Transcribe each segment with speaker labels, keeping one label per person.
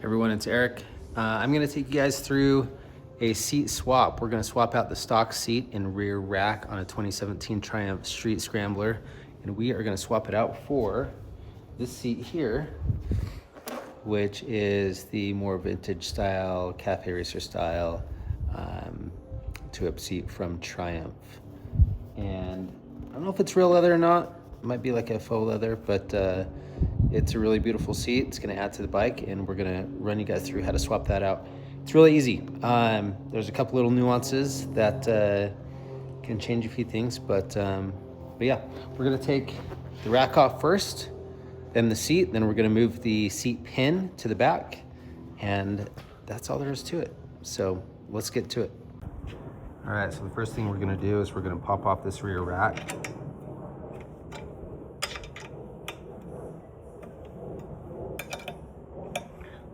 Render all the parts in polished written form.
Speaker 1: Everyone, it's Eric. I'm gonna take you guys through a seat swap. We're gonna swap out the stock seat and rear rack on a 2017 Triumph Street Scrambler, and we are gonna swap it out for this seat here, which is the more vintage style, cafe racer style two-up seat from Triumph. And I don't know if it's real leather or not. It might be like a faux leather, but it's a really beautiful seat. It's gonna add to the bike, and we're gonna run you guys through how to swap that out. It's really easy. There's a couple little nuances that can change a few things, but yeah, we're gonna take the rack off first, then the seat, then we're gonna move the seat pin to the back, and that's all there is to it. So let's get to it. All right, so the first thing we're gonna do is we're gonna pop off this rear rack.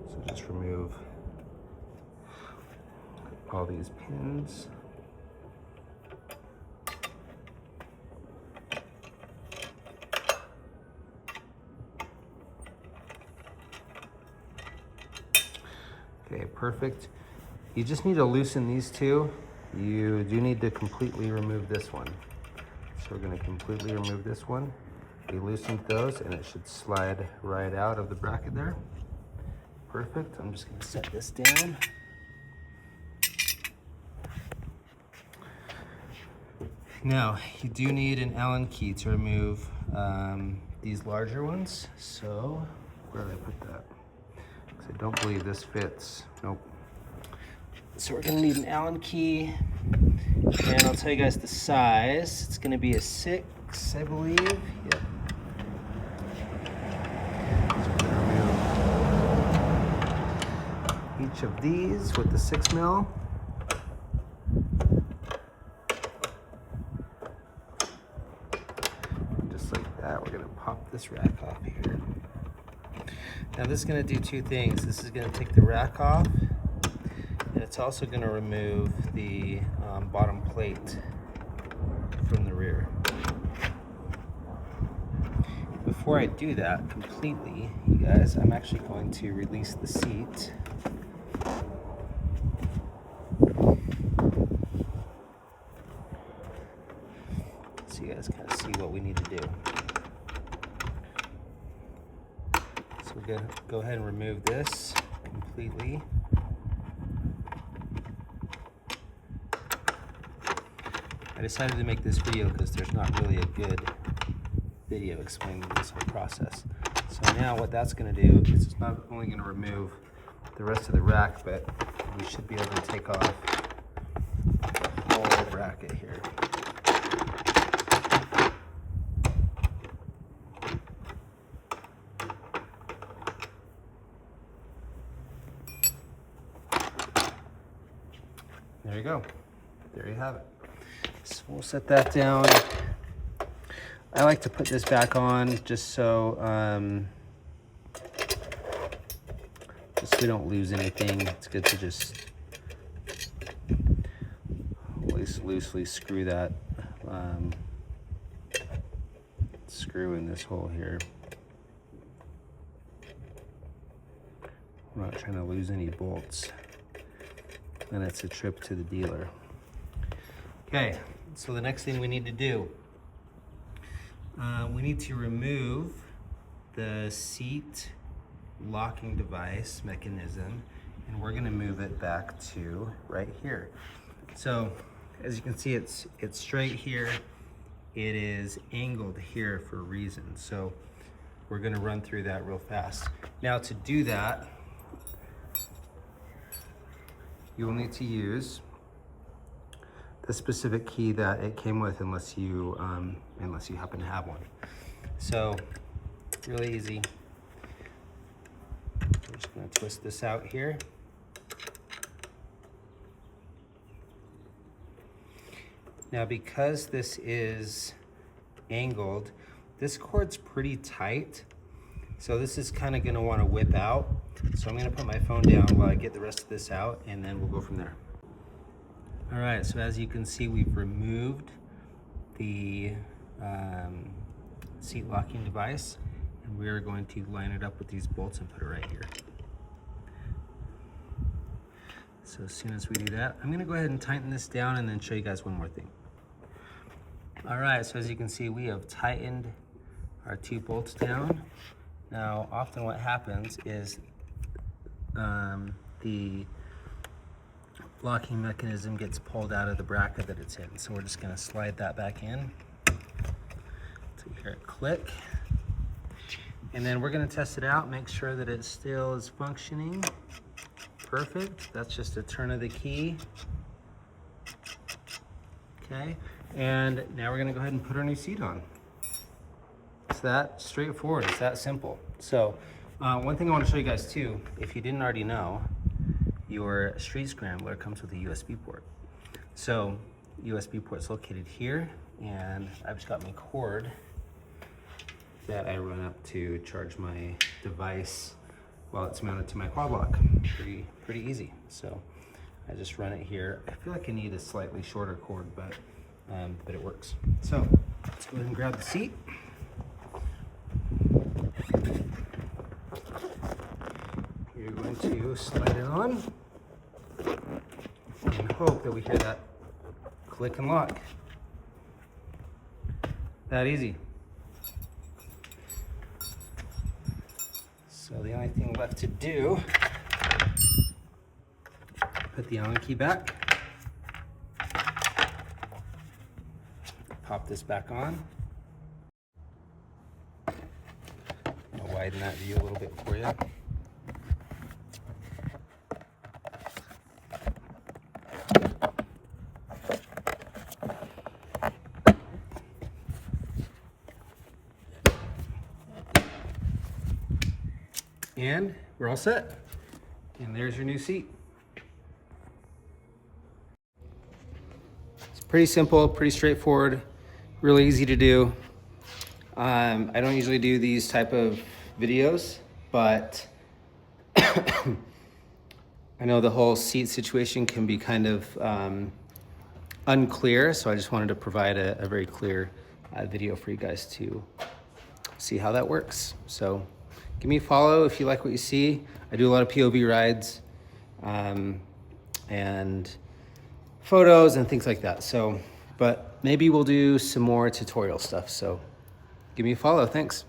Speaker 1: So just remove all these pins. Okay, perfect. You just need to loosen these two. You do need to completely remove this one. So we're gonna completely remove this one. We loosened those and it should slide right out of the bracket there. Perfect, I'm just gonna set this down. Now, you do need an Allen key to remove these larger ones. So, where did I put that? Because I don't believe this fits. Nope. So we're gonna need an Allen key, and I'll tell you guys the size. It's gonna be a 6, I believe. Yep. So we're gonna remove each of these with the 6 mil. And just like that, we're gonna pop this rack off here. Now this is gonna do two things. This is gonna take the rack off, and it's also going to remove the bottom plate from the rear. Before I do that completely, you guys, I'm actually going to release the seat. So you guys kind of see what we need to do. So we're going to go ahead and remove this completely. I decided to make this video because there's not really a good video explaining this whole process. So now what that's going to do is it's not only going to remove the rest of the rack, but we should be able to take off the whole bracket here. There you go. There you have it. So we'll set that down. I like to put this back on just so we don't lose anything. It's good to just at least loosely screw that screw in this hole here. We're not trying to lose any bolts. Then it's a trip to the dealer. Okay, so the next thing we need to do, we need to remove the seat locking device mechanism, and we're gonna move it back to right here. So as you can see, it's straight here. It is angled here for a reason. So we're gonna run through that real fast. Now to do that, you will need to use the specific key that it came with, unless you happen to have one. So really easy. I'm just going to twist this out here. Now because this is angled, this cord's pretty tight, so this is kind of going to want to whip out. So I'm going to put my phone down while I get the rest of this out, and then we'll go from there. All right, so as you can see, we've removed the seat locking device, and we are going to line it up with these bolts and put it right here. So as soon as we do that, I'm gonna go ahead and tighten this down and then show you guys one more thing. All right, so as you can see, we have tightened our 2 bolts down. Now, often what happens is the locking mechanism gets pulled out of the bracket that it's in. So we're just gonna slide that back in. So you hear it click. And then we're gonna test it out, make sure that it still is functioning. Perfect, that's just a turn of the key. Okay, and now we're gonna go ahead and put our new seat on. It's that straightforward, it's that simple. So one thing I wanna show you guys too, if you didn't already know, your Street Scrambler comes with a USB port. So USB port's located here, and I've just got my cord that I run up to charge my device while it's mounted to my quad lock. Pretty easy. So I just run it here. I feel like I need a slightly shorter cord, but it works. So let's go ahead and grab the seat. You're going to slide it on and hope that we hear that click and lock. That easy. So the only thing left to do, put the Allen key back, pop this back on. I'll widen that view a little bit for you. And we're all set. And there's your new seat. It's pretty simple, pretty straightforward, really easy to do. I don't usually do these type of videos, but I know the whole seat situation can be kind of unclear, so I just wanted to provide a very clear video for you guys to see how that works. So give me a follow if you like what you see. I do a lot of POV rides and photos and things like that. So, but maybe we'll do some more tutorial stuff. So give me a follow, thanks.